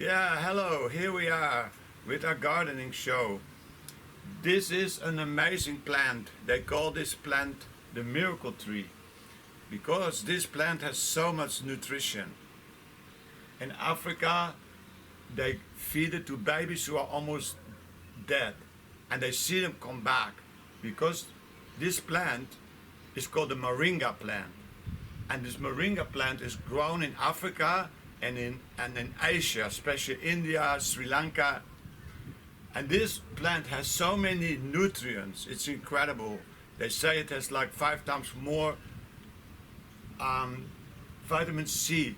Yeah, hello, here we are with our gardening show. This is an amazing plant. They call this plant the miracle tree because this plant has so much nutrition. In Africa, they feed it to babies who are almost dead and they see them come back because this plant is called the Moringa plant. And this Moringa plant is grown in Africa and in Asia, especially India, Sri Lanka. And this plant has so many nutrients, it's incredible. They say it has like 5 times more vitamin C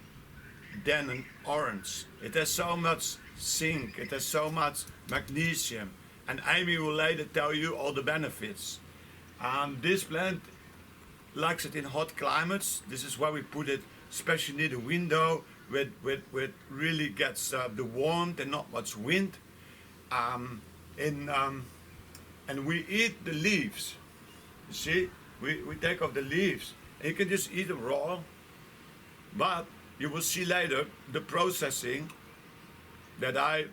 than an orange. It has so much zinc, it has so much magnesium. And Amy will later tell you all the benefits. This plant likes it in hot climates. This is why we put it especially near the window where it really gets the warmth and not much wind. And we eat the leaves. You see, we take off the leaves. And you can just eat them raw, but you will see later the processing that I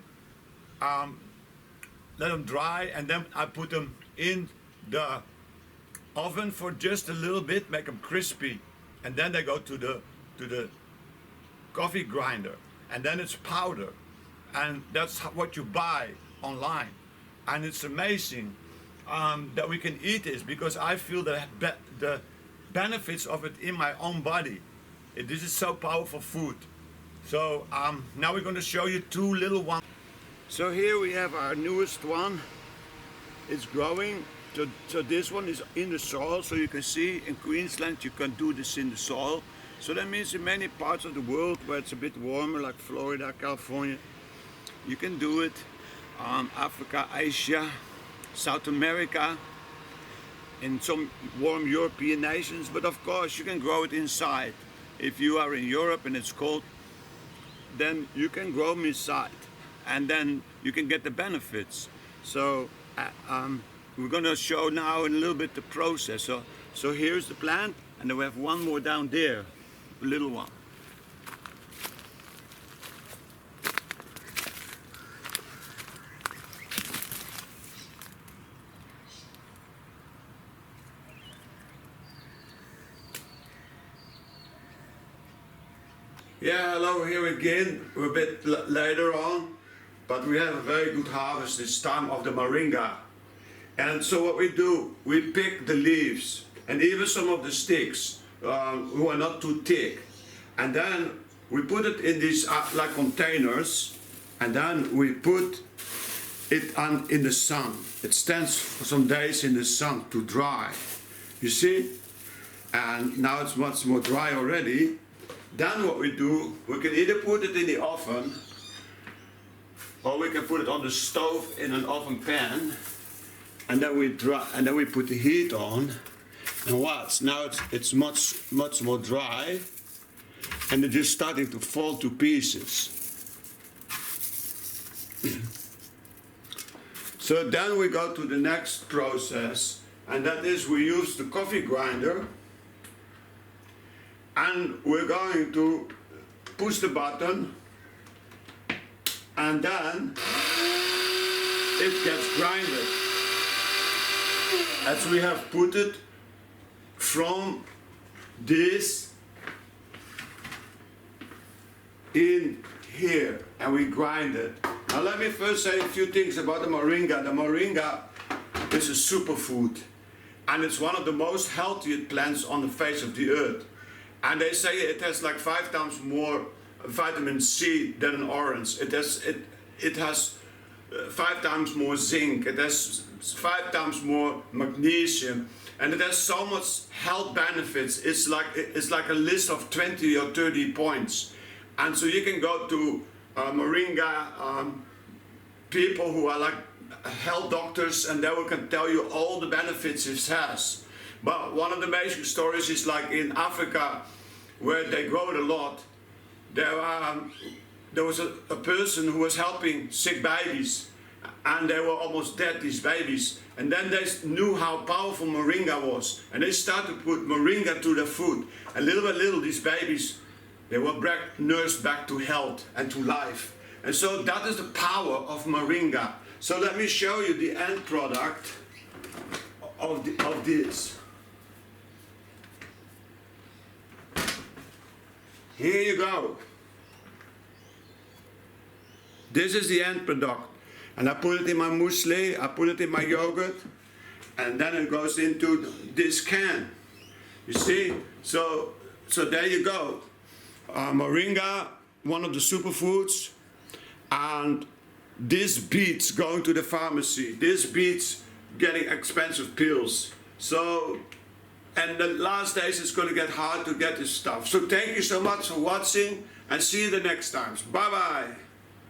let them dry and then I put them in the oven for just a little bit, make them crispy, and then they go to the coffee grinder, and then it's powder, and that's what you buy online. And it's amazing that we can eat this because I feel the benefits of it in my own body. This is so powerful food. So now we're going to show you 2 little ones. So here we have our newest one. It's growing. So this one is in the soil, so you can see in Queensland you can do this in the soil. So that means in many parts of the world where it's a bit warmer, like Florida, California, you can do it. Africa, Asia, South America, in some warm European nations, but of course you can grow it inside. If you are in Europe and it's cold, then you can grow them inside and then you can get the benefits. So we're going to show now in a little bit the process. So here's the plant, and then we have one more down there, a little one. Yeah, hello, here again. We're a bit later on, but we have a very good harvest this time of the Moringa. And so what we do, we pick the leaves and even some of the sticks who are not too thick. And then we put it in these like containers, and then we put it in the sun. It stands for some days in the sun to dry. You see? And now it's much more dry already. Then what we do, we can either put it in the oven or we can put it on the stove in an oven pan, and then we put the heat on, and watch, now it's much more dry, and it's just starting to fall to pieces. So then we go to the next process, and that is we use the coffee grinder. And we're going to push the button, and then it gets grinded. As we have put it from this in here, and we grind it. Now let me first say a few things about the Moringa. The Moringa is a superfood, and it's one of the most healthiest plants on the face of the earth. And they say it has like 5 times more vitamin C than an orange. It has 5 times more zinc. It has 5 times more magnesium, and it has so much health benefits. It's like a list of 20 or 30 points. And so you can go to Moringa people who are like health doctors, and they can tell you all the benefits it has. But one of the amazing stories is like in Africa, where they grow it a lot. There was a person who was helping sick babies, and they were almost dead, these babies. And then they knew how powerful Moringa was, and they started to put Moringa to their food. And little by little, these babies, they were nursed back to health and to life. And so that is the power of Moringa. So let me show you the end product of this. Here you go. This is the end product. And I put it in my muesli, I put it in my yogurt, and then it goes into this can. You see? So there you go. Moringa, one of the superfoods, and this beats going to the pharmacy. This beats getting expensive pills. So, and the last days it's going to get hard to get this stuff. So thank you so much for watching, and see you the next times. Bye bye.